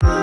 Everyone,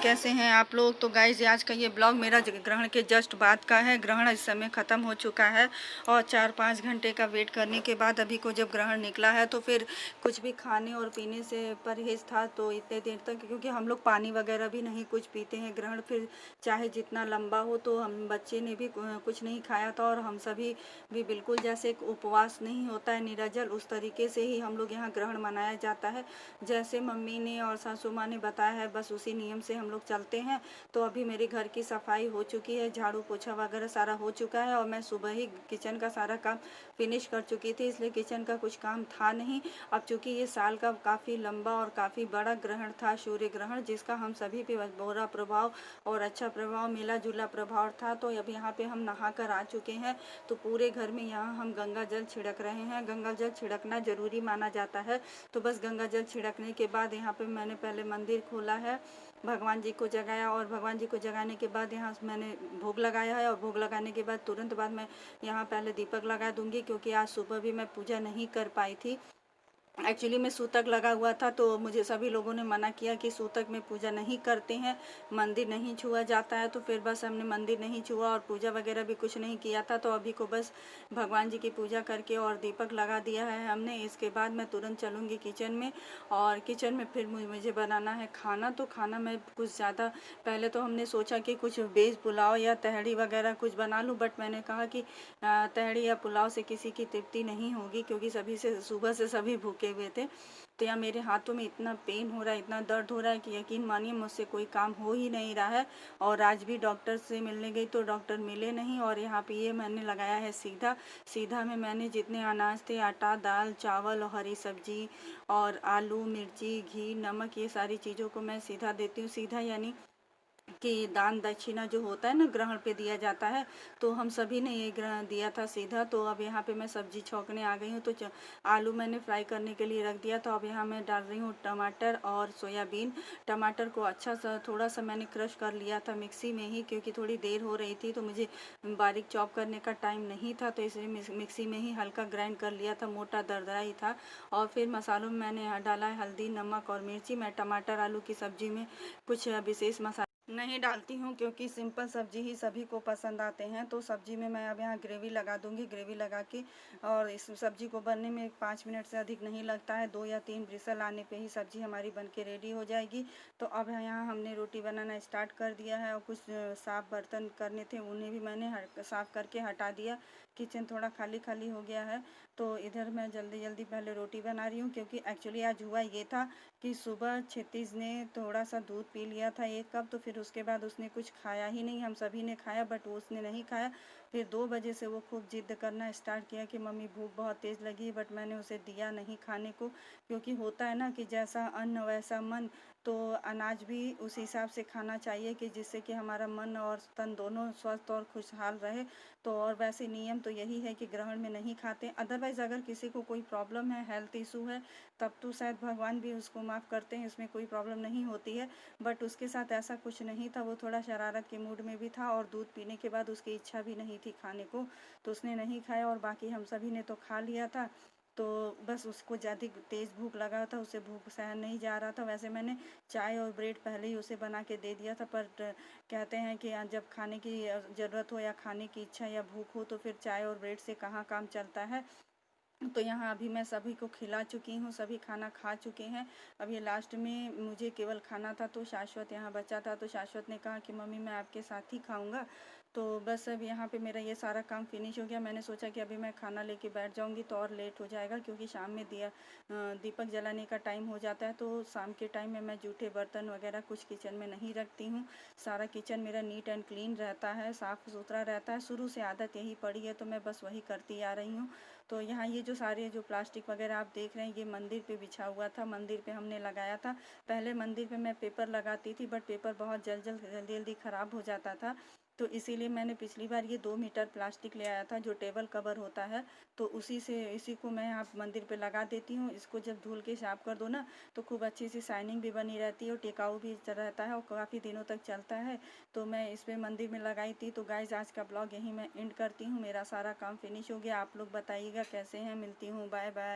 कैसे हैं आप लोग। तो गाइज आज का ये ब्लॉग मेरा ग्रहण के जस्ट बाद का है। ग्रहण इस समय ख़त्म हो चुका है और 4-5 घंटे का वेट करने के बाद अभी को जब ग्रहण निकला है तो फिर कुछ भी खाने और पीने से परहेज़ था। तो इतने देर तक क्योंकि हम लोग पानी वगैरह भी नहीं कुछ पीते हैं ग्रहण फिर चाहे जितना लंबा हो, तो हम बच्चे ने भी कुछ नहीं खाया था और हम सभी भी बिल्कुल जैसे एक उपवास नहीं होता है निराजल, उस तरीके से ही हम लोग यहाँ ग्रहण मनाया जाता है। जैसे मम्मी ने और सासू माँ ने बताया है बस उसी नियम से हम लोग चलते हैं। तो अभी मेरे घर की सफाई हो चुकी है, झाड़ू पोछा वगैरह सारा हो चुका है और मैं सुबह ही किचन का सारा काम फिनिश कर चुकी थी, इसलिए किचन का कुछ काम था नहीं। अब चूंकि ये साल का काफ़ी लंबा और काफ़ी बड़ा ग्रहण था, सूर्य ग्रहण, जिसका हम सभी पे बुरा प्रभाव और अच्छा प्रभाव, मिला जुला प्रभाव था। तो अब यहाँ पे हम नहा कर आ चुके हैं, तो पूरे घर में यहाँ हम गंगा जल छिड़क रहे हैं। गंगा जल छिड़कना जरूरी माना जाता है। तो बस गंगा जल छिड़कने के बाद यहाँ पे मैंने पहले मंदिर खोला है, भगवान जी को जगाया और भगवान जी को जगाने के बाद यहाँ मैंने भोग लगाया है और भोग लगाने के बाद तुरंत बाद मैं यहाँ पहले दीपक लगा दूंगी, क्योंकि आज सुबह भी मैं पूजा नहीं कर पाई थी। एक्चुअली में सूतक लगा हुआ था, तो मुझे सभी लोगों ने मना किया कि सूतक में पूजा नहीं करते हैं, मंदिर नहीं छुआ जाता है। तो फिर बस हमने मंदिर नहीं छुआ और पूजा वगैरह भी कुछ नहीं किया था। तो अभी को बस भगवान जी की पूजा करके और दीपक लगा दिया है हमने। इसके बाद मैं तुरंत चलूँगी किचन में और किचन में फिर मुझे बनाना है खाना। तो खाना में कुछ ज़्यादा पहले तो हमने सोचा कि कुछ वेज पुलाव या तहड़ी वगैरह कुछ बना लूँ, बट मैंने कहा कि तहड़ी या पुलाव से किसी की तृप्ति नहीं होगी, क्योंकि सभी से सुबह से सभी भूखे हुए थे। तो यहाँ मेरे हाथों में इतना पेन हो रहा है, इतना दर्द हो रहा है कि यकीन मानिए मुझसे कोई काम हो ही नहीं रहा है। और आज भी डॉक्टर से मिलने गई तो डॉक्टर मिले नहीं। और यहाँ पे ये मैंने लगाया है सीधा। सीधा में मैंने जितने अनाज थे, आटा, दाल, चावल और हरी सब्जी और आलू, मिर्ची, घी, नमक, ये सारी चीज़ों को मैं सीधा देती हूँ। सीधा यानी कि दान दक्षिणा जो होता है ना ग्रहण पे दिया जाता है, तो हम सभी ने ये ग्रहण दिया था सीधा। तो अब यहाँ पे मैं सब्जी छौंकने आ गई हूँ। तो आलू मैंने फ्राई करने के लिए रख दिया। तो अब यहाँ मैं डाल रही हूँ टमाटर और सोयाबीन। टमाटर को अच्छा सा थोड़ा सा मैंने क्रश कर लिया था मिक्सी में ही, क्योंकि थोड़ी देर हो रही थी तो मुझे बारीक चॉप करने का टाइम नहीं था, तो इसलिए मिक्सी में ही हल्का ग्राइंड कर लिया था, मोटा दरदरा ही था। और फिर मसालों में मैंने डाला है हल्दी, नमक और मिर्ची। मैं टमाटर आलू की सब्जी में कुछ विशेष मसाला नहीं डालती हूँ, क्योंकि सिंपल सब्जी ही सभी को पसंद आते हैं। तो सब्जी में मैं अब यहाँ ग्रेवी लगा दूंगी। ग्रेवी लगा के और इस सब्जी को बनने में 5 मिनट से अधिक नहीं लगता है। 2 या 3 विसल आने पे ही सब्जी हमारी बन के रेडी हो जाएगी। तो अब यहाँ हमने रोटी बनाना स्टार्ट कर दिया है और कुछ साफ़ बर्तन करने थे, उन्हें भी मैंने साफ़ करके हटा दिया। किचन थोड़ा खाली खाली हो गया है। तो इधर मैं जल्दी जल्दी पहले रोटी बना रही हूँ, क्योंकि एक्चुअली आज हुआ ये था कि सुबह क्षितिज ने थोड़ा सा दूध पी लिया था 1 कप, तो फिर उसके बाद उसने कुछ खाया ही नहीं। हम सभी ने खाया बट वो उसने नहीं खाया। फिर 2 बजे से वो खूब जिद करना स्टार्ट किया कि मम्मी भूख बहुत तेज़ लगी है, बट मैंने उसे दिया नहीं खाने को, क्योंकि होता है ना कि जैसा अन्न वैसा मन। तो अनाज भी उस हिसाब से खाना चाहिए कि जिससे कि हमारा मन और तन दोनों स्वस्थ और खुशहाल रहे। तो और वैसे नियम तो यही है कि ग्रहण में नहीं खाते। अदरवाइज़ अगर किसी को कोई प्रॉब्लम है, हेल्थ इशू है, तब तो शायद भगवान भी उसको माफ़ करते हैं, इसमें कोई प्रॉब्लम नहीं होती है। बट उसके साथ ऐसा कुछ नहीं था, वो थोड़ा शरारत के मूड में भी था और दूध पीने के बाद उसकी इच्छा भी नहीं थी खाने को, तो उसने नहीं खाया और बाकी हम सभी ने तो खा लिया था। तो बस उसको ज़्यादा तेज़ भूख लगा था, उसे भूख सहन नहीं जा रहा था। वैसे मैंने चाय और ब्रेड पहले ही उसे बना के दे दिया था, पर कहते हैं कि जब खाने की ज़रूरत हो या खाने की इच्छा या भूख हो तो फिर चाय और ब्रेड से कहाँ काम चलता है। तो यहाँ अभी मैं सभी को खिला चुकी हूँ, सभी खाना खा चुके हैं। अब ये लास्ट में मुझे केवल खाना था, तो शाश्वत यहाँ बचा था, तो शाश्वत ने कहा कि मम्मी मैं आपके साथ ही खाऊंगा। तो बस अब यहाँ पे मेरा ये सारा काम फिनिश हो गया। मैंने सोचा कि अभी मैं खाना लेके बैठ जाऊँगी तो और लेट हो जाएगा, क्योंकि शाम में दीपक जलाने का टाइम हो जाता है। तो शाम के टाइम में मैं जूठे बर्तन वगैरह कुछ किचन में नहीं रखती हूँ। सारा किचन मेरा नीट एंड क्लीन रहता है, साफ़ सुथरा रहता है। शुरू से आदत यही पड़ी है, तो मैं बस वही करती आ रही हूँ। तो यहाँ ये जो सारे जो प्लास्टिक वगैरह आप देख रहे हैं, ये मंदिर पे बिछा हुआ था, मंदिर पे हमने लगाया था। पहले मंदिर पे मैं पेपर लगाती थी, बट पेपर बहुत जल्दी जल्दी ख़राब हो जाता था। तो इसीलिए मैंने पिछली बार ये 2 मीटर प्लास्टिक ले आया था जो टेबल कवर होता है, तो इसी को मैं यहाँ मंदिर पे लगा देती हूँ। इसको जब धुल के साफ कर दो ना तो खूब अच्छी सी शाइनिंग भी बनी रहती है और टिकाऊ भी रहता है और काफ़ी दिनों तक चलता है। तो मैं इस पे मंदिर में लगाई थी। तो गाइज आज का ब्लॉग यहीं मैं एंड करती हूँ, मेरा सारा काम फिनिश हो गया। आप लोग बताइएगा कैसे हैं। मिलती हूँ, बाय बाय।